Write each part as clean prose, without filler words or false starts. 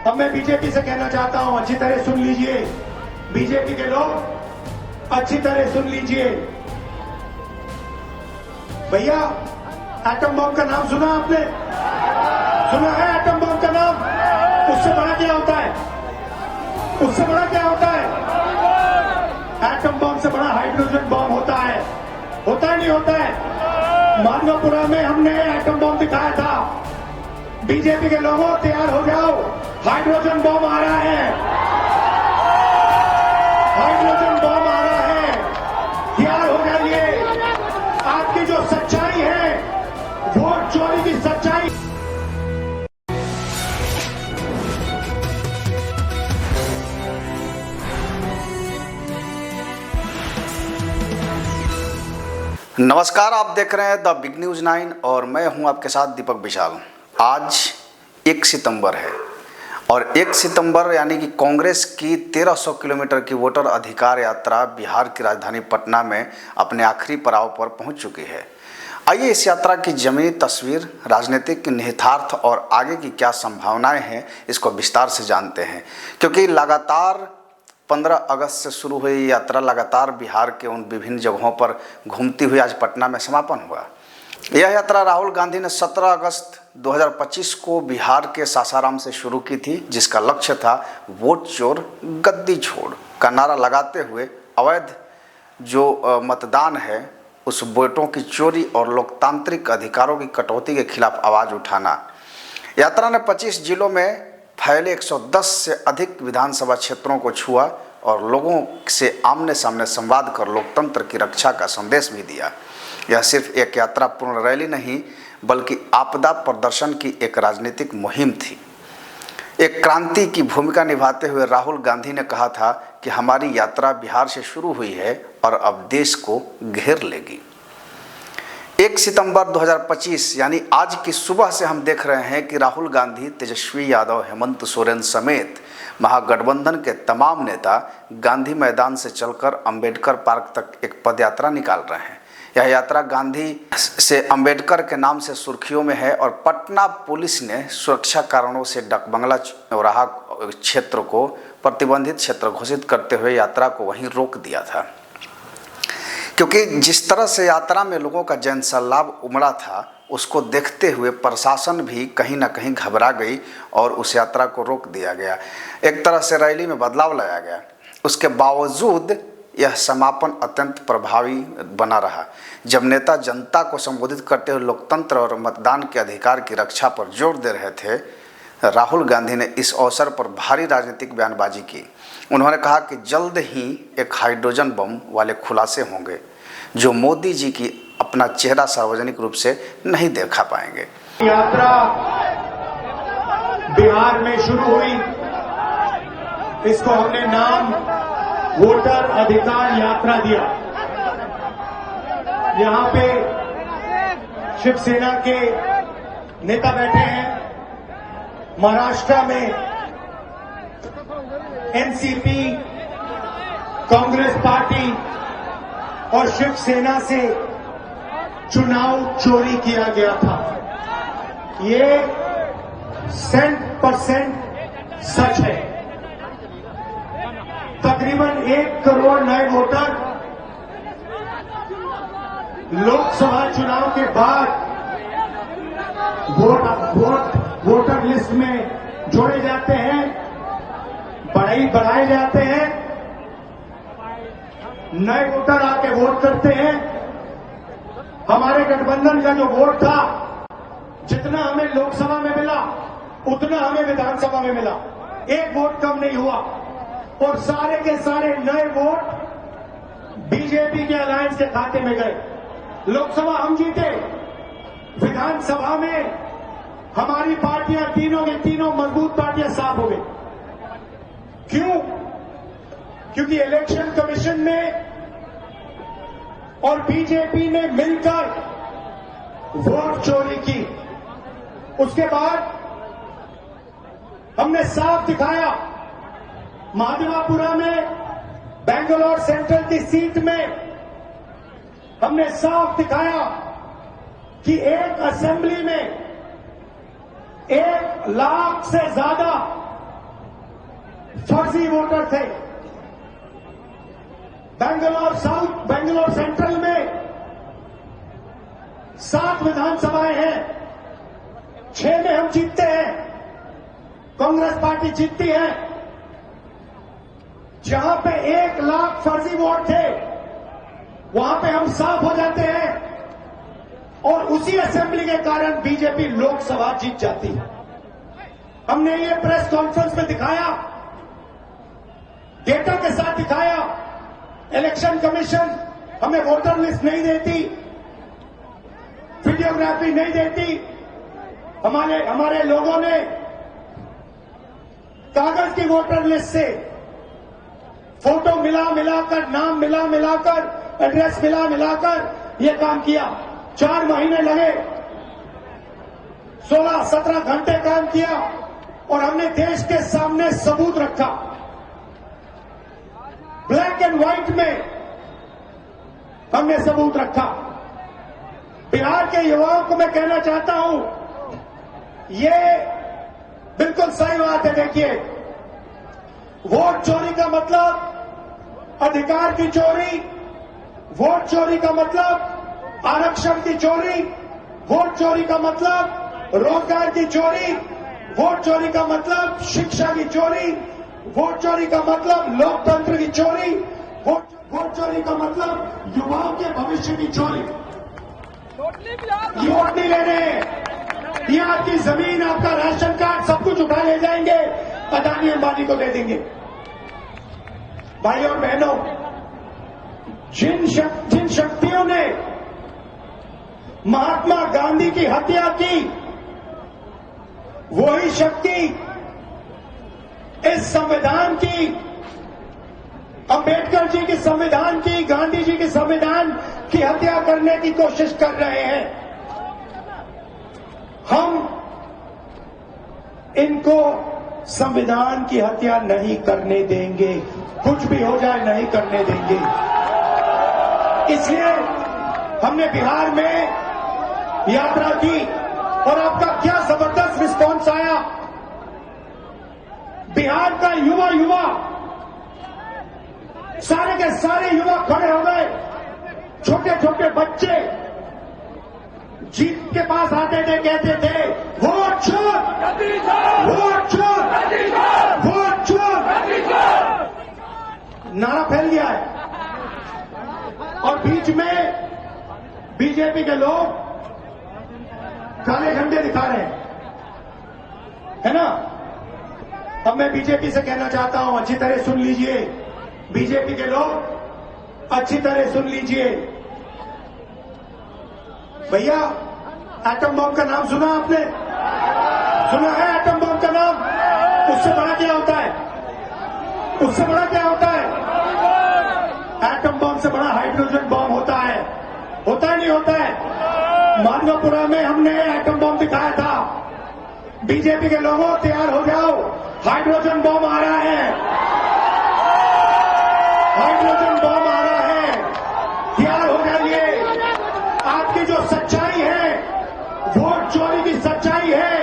अब मैं बीजेपी से कहना चाहता हूं, अच्छी तरह सुन लीजिए, बीजेपी के लोग अच्छी तरह सुन लीजिए। भैया, एटम बम का नाम सुना आपने? सुना है एटम बम का नाम? उससे बड़ा क्या होता है? उससे बड़ा क्या होता है? एटम बम से बड़ा हाइड्रोजन बम होता है। होता है नहीं होता है? मानवापुरा में हमने एटम बम दिखाया था। बीजेपी के लोगों तैयार हो जाओ, हाइड्रोजन बम आ रहा है। हाइड्रोजन बम आ रहा है, तैयार हो जाइए। आपकी जो सच्चाई है, वोट चोरी की सच्चाई। नमस्कार, आप देख रहे हैं द बिग न्यूज 9 और मैं हूं आपके साथ दीपक विशाल। आज 1 सितंबर है और 1 सितंबर यानी कि कांग्रेस की 1300 किलोमीटर की वोटर अधिकार यात्रा बिहार की राजधानी पटना में अपने आखिरी पड़ाव पर पहुंच चुकी है। आइए इस यात्रा की जमीनी तस्वीर, राजनीतिक निहितार्थ और आगे की क्या संभावनाएं हैं, इसको विस्तार से जानते हैं। क्योंकि लगातार 15 अगस्त से शुरू हुई यात्रा लगातार बिहार के उन विभिन्न जगहों पर घूमती हुई आज पटना में समापन हुआ। यह यात्रा राहुल गांधी ने 17 अगस्त 2025 को बिहार के सासाराम से शुरू की थी, जिसका लक्ष्य था वोट चोर गद्दी छोड़ का नारा लगाते हुए अवैध जो मतदान है उस वोटों की चोरी और लोकतांत्रिक अधिकारों की कटौती के खिलाफ आवाज़ उठाना। यात्रा ने 25 जिलों में फैले 110 से अधिक विधानसभा क्षेत्रों को छुआ और लोगों से आमने सामने संवाद कर लोकतंत्र की रक्षा का संदेश भी दिया। यह सिर्फ एक यात्रा पूर्ण रैली नहीं, बल्कि आपदा प्रदर्शन की एक राजनीतिक मुहिम थी। एक क्रांति की भूमिका निभाते हुए राहुल गांधी ने कहा था कि हमारी यात्रा बिहार से शुरू हुई है और अब देश को घेर लेगी। 1 सितंबर 2025 यानी आज की सुबह से हम देख रहे हैं कि राहुल गांधी, तेजस्वी यादव, हेमंत सोरेन समेत महागठबंधन के तमाम नेता गांधी मैदान से चलकर अंबेडकर पार्क तक एक पदयात्रा निकाल रहे हैं। यह यात्रा गांधी से अंबेडकर के नाम से सुर्खियों में है और पटना पुलिस ने सुरक्षा कारणों से डकबंगला चौराहा क्षेत्र को प्रतिबंधित क्षेत्र घोषित करते हुए यात्रा को वहीं रोक दिया था। क्योंकि जिस तरह से यात्रा में लोगों का जनसैलाब उमड़ा था, उसको देखते हुए प्रशासन भी कहीं ना कहीं घबरा गई और उस यात्रा को रोक दिया गया। एक तरह से रैली में बदलाव लाया गया। उसके बावजूद यह समापन अत्यंत प्रभावी बना रहा। जब नेता जनता को संबोधित करते हुए लोकतंत्र और मतदान के अधिकार की रक्षा पर जोर दे रहे थे, राहुल गांधी ने इस अवसर पर भारी राजनीतिक बयानबाजी की। उन्होंने कहा कि जल्द ही एक हाइड्रोजन बम वाले खुलासे होंगे जो मोदी जी की अपना चेहरा सार्वजनिक रूप से नहीं देखा पाएंगे। यात्रा बिहार में शुरू हुई, इसको हमने नाम वोटर अधिकार यात्रा दिया। यहां पे शिवसेना के नेता बैठे हैं, महाराष्ट्र में एनसीपी, कांग्रेस पार्टी और शिवसेना से चुनाव चोरी किया गया था। ये 100% सच है। तकरीबन 1 करोड़ नए वोटर लोकसभा चुनाव के बाद वोटर लिस्ट में जोड़े जाते हैं, बढ़ाए जाते हैं, नए वोटर आके वोट करते हैं। हमारे गठबंधन का जो वोट था, जितना हमें लोकसभा में मिला उतना हमें विधानसभा में मिला, 1 वोट कम नहीं हुआ और सारे के सारे नए वोट बीजेपी के अलायंस के खाते में गए। लोकसभा हम जीते, विधानसभा में हमारी पार्टियां तीनों की तीनों मजबूत पार्टियां साफ हो गई। क्यों? क्योंकि इलेक्शन कमीशन ने और बीजेपी ने मिलकर वोट चोरी की। उसके बाद हमने साफ दिखाया, माधवापुरा में बेंगलोर सेंट्रल की सीट में हमने साफ दिखाया कि एक असेंबली में 1 लाख से ज्यादा फर्जी वोटर थे। बेंगलोर साउथ, बेंगलोर सेंट्रल में 7 विधानसभाएं हैं, 6 में हम जीतते हैं, कांग्रेस पार्टी जीतती है। जहां पे 1 लाख फर्जी वोट थे वहां पे हम साफ हो जाते हैं और उसी असेंबली के कारण बीजेपी लोकसभा जीत जाती है। हमने ये प्रेस कॉन्फ्रेंस में दिखाया, डेटा के साथ दिखाया। इलेक्शन कमीशन हमें वोटर लिस्ट नहीं देती, वीडियोग्राफी नहीं देती। हमारे लोगों ने कागज की वोटर लिस्ट से फोटो मिलाकर, नाम मिलाकर, एड्रेस मिलाकर यह काम किया। 4 महीने लगे, 16-17 घंटे काम किया और हमने देश के सामने सबूत रखा। ब्लैक एंड व्हाइट में हमने सबूत रखा। बिहार के युवाओं को मैं कहना चाहता हूं, ये बिल्कुल सही बात है। देखिए, वोट चोरी का मतलब अधिकार की चोरी, वोट चोरी का मतलब आरक्षण की चोरी, वोट चोरी का मतलब रोजगार की चोरी, वोट चोरी का मतलब शिक्षा की चोरी, वोट चोरी का मतलब लोकतंत्र की चोरी, वोट चोरी का मतलब युवाओं के भविष्य की चोरी। ये वोट नहीं ले रहे, ये आपकी जमीन, आपका राशन कार्ड सब कुछ उठा ले जाएंगे, अदानी अंबानी को दे देंगे। भाई और बहनों, जिन शक्तियों ने महात्मा गांधी की हत्या की, वही शक्ति इस संविधान की, अंबेडकर जी के संविधान की, गांधी जी के संविधान की हत्या करने की कोशिश कर रहे हैं। हम इनको संविधान की हत्या नहीं करने देंगे, कुछ भी हो जाए नहीं करने देंगे। इसलिए हमने बिहार में यात्रा की और आपका क्या जबरदस्त रिस्पॉन्स आया। बिहार का युवा सारे के सारे युवा खड़े हो गए, छोटे छोटे बच्चे जीत के पास आते थे, कहते थे वोट चोर, वोट चोर, वोट चोर, नारा फैल गया है। और बीच में बीजेपी के लोग काले झंडे दिखा रहे हैं, है ना। अब मैं बीजेपी से कहना चाहता हूं, अच्छी तरह सुन लीजिए, बीजेपी के लोग अच्छी तरह सुन लीजिए। भैया, एटम बम का नाम सुना आपने? सुना है एटम बम का नाम? उससे बड़ा क्या होता है? उससे बड़ा क्या होता है? एटम बम से बड़ा हाइड्रोजन बम होता है। होता है नहीं होता है? मानवापुरा में हमने एटम बम दिखाया था। बीजेपी के लोगों, तैयार हो जाओ, हाइड्रोजन बम आ रहा है, हाइड्रोजन बम आ रहा है, तैयार हो जाइए। आपकी जो सच्चाई है, वोट चोरी की सच्चाई है,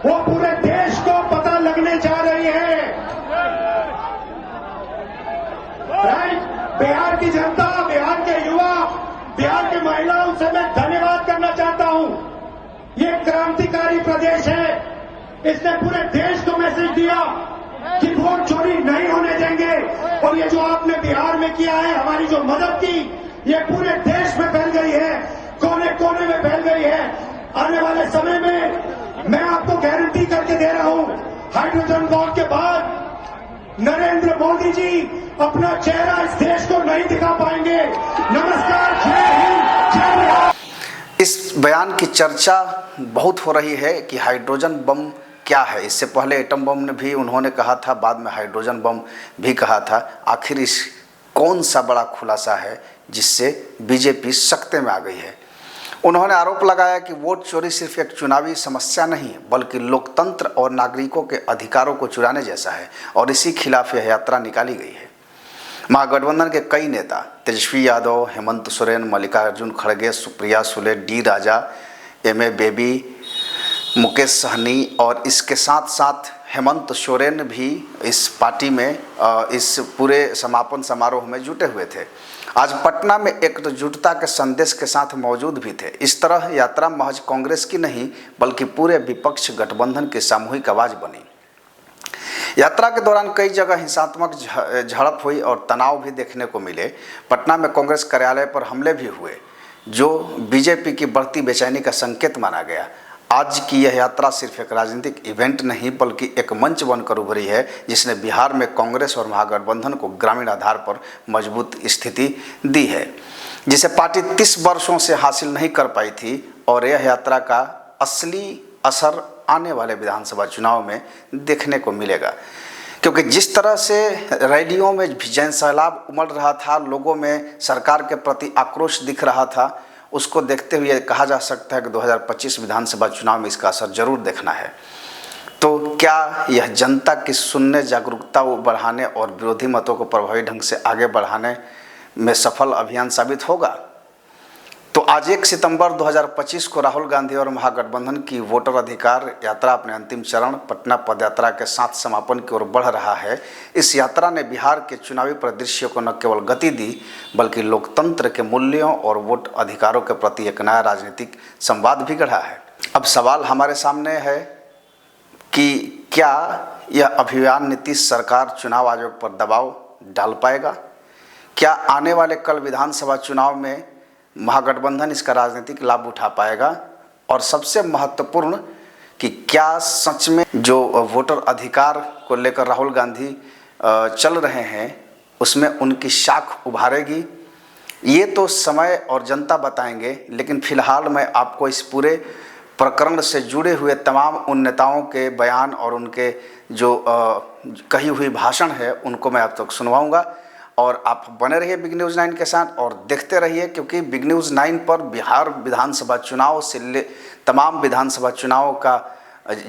वो पूरे देश को पता लगने जा रही है। राइट? बिहार की जनता, बिहार के युवा, बिहार की महिलाओं से मैं धन्यवाद करना चाहता हूं। ये क्रांतिकारी प्रदेश है, इसने पूरे देश को मैसेज दिया कि वोट चोरी नहीं होने देंगे। और ये जो आपने बिहार में किया है, हमारी जो मदद की, ये पूरे देश में फैल गई है, कोने कोने में फैल गई है। आने वाले समय में मैं आपको गारंटी करके दे रहा हूं, हाइड्रोजन बम के बाद नरेंद्र मोदी जी अपना चेहरा इस देश को नहीं दिखा पाएंगे। नमस्कार, जय हिंद, जय बिहार। इस बयान की चर्चा बहुत हो रही है कि हाइड्रोजन बम क्या है। इससे पहले एटम बम ने भी उन्होंने कहा था, बाद में हाइड्रोजन बम भी कहा था। आखिर इस कौन सा बड़ा खुलासा है जिससे बीजेपी सख्ते में आ गई है? उन्होंने आरोप लगाया कि वोट चोरी सिर्फ एक चुनावी समस्या नहीं, बल्कि लोकतंत्र और नागरिकों के अधिकारों को चुराने जैसा है, और इसी खिलाफ यह यात्रा निकाली गई है। महागठबंधन के कई नेता तेजस्वी यादव, हेमंत सोरेन, मल्लिकार्जुन खड़गे, Supriya Sule, D Raja, M A Baby, Mukesh Sahani और इसके साथ साथ हेमंत सोरेन भी इस पार्टी में इस पूरे समापन समारोह में जुटे हुए थे। आज पटना में एकजुटता के संदेश के साथ मौजूद भी थे। इस तरह यात्रा महज कांग्रेस की नहीं बल्कि पूरे विपक्ष गठबंधन की सामूहिक आवाज बनी। यात्रा के दौरान कई जगह हिंसात्मक झड़प हुई और तनाव भी देखने को मिले। पटना में कांग्रेस कार्यालय पर हमले भी हुए, जो बीजेपी की बढ़ती बेचैनी का संकेत माना गया। आज की यह यात्रा सिर्फ एक राजनीतिक इवेंट नहीं बल्कि एक मंच बनकर उभरी है, जिसने बिहार में कांग्रेस और महागठबंधन को ग्रामीण आधार पर मजबूत स्थिति दी है, जिसे पार्टी 30 वर्षों से हासिल नहीं कर पाई थी। और यह यात्रा का असली असर आने वाले विधानसभा चुनाव में देखने को मिलेगा, क्योंकि जिस तरह से रैलियों में जन सैलाब उमड़ रहा था, लोगों में सरकार के प्रति आक्रोश दिख रहा था, उसको देखते हुए कहा जा सकता है कि 2025 विधानसभा चुनाव में इसका असर जरूर देखना है। तो क्या यह जनता की सुनने, जागरूकता को बढ़ाने और विरोधी मतों को प्रभावी ढंग से आगे बढ़ाने में सफल अभियान साबित होगा? तो आज 1 सितंबर 2025 को राहुल गांधी और महागठबंधन की वोटर अधिकार यात्रा अपने अंतिम चरण पटना पदयात्रा के साथ समापन की ओर बढ़ रहा है। इस यात्रा ने बिहार के चुनावी परिदृश्य को न केवल गति दी बल्कि लोकतंत्र के मूल्यों और वोट अधिकारों के प्रति एक नया राजनीतिक संवाद भी गढ़ा है। अब सवाल हमारे सामने है कि क्या यह अभियान नीतीश सरकार चुनाव आयोग पर दबाव डाल पाएगा? क्या आने वाले कल विधानसभा चुनाव में महागठबंधन इसका राजनीतिक लाभ उठा पाएगा? और सबसे महत्वपूर्ण कि क्या सच में जो वोटर अधिकार को लेकर राहुल गांधी चल रहे हैं उसमें उनकी शाख उभारेगी? ये तो समय और जनता बताएंगे, लेकिन फिलहाल मैं आपको इस पूरे प्रकरण से जुड़े हुए तमाम उन नेताओं के बयान और उनके जो कही हुई भाषण है उनको मैं आप तक सुनवाऊंगा। और आप बने रहिए बिग न्यूज़ 9 के साथ और देखते रहिए, क्योंकि बिग न्यूज़ 9 पर बिहार विधानसभा चुनाव से तमाम विधानसभा चुनाव का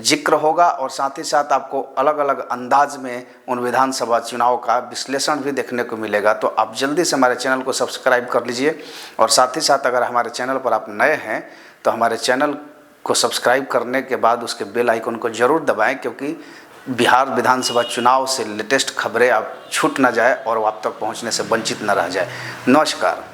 जिक्र होगा और साथ ही साथ आपको अलग अलग अंदाज में उन विधानसभा चुनाव का विश्लेषण भी देखने को मिलेगा। तो आप जल्दी से हमारे चैनल को सब्सक्राइब कर लीजिए और साथ ही साथ अगर हमारे चैनल पर आप नए हैं तो हमारे चैनल को सब्सक्राइब करने के बाद उसके बेल आइकन को ज़रूर दबाएँ, क्योंकि बिहार विधानसभा चुनाव से लेटेस्ट खबरें आप छूट ना जाए और आप तक पहुंचने से वंचित न रह जाए। नमस्कार।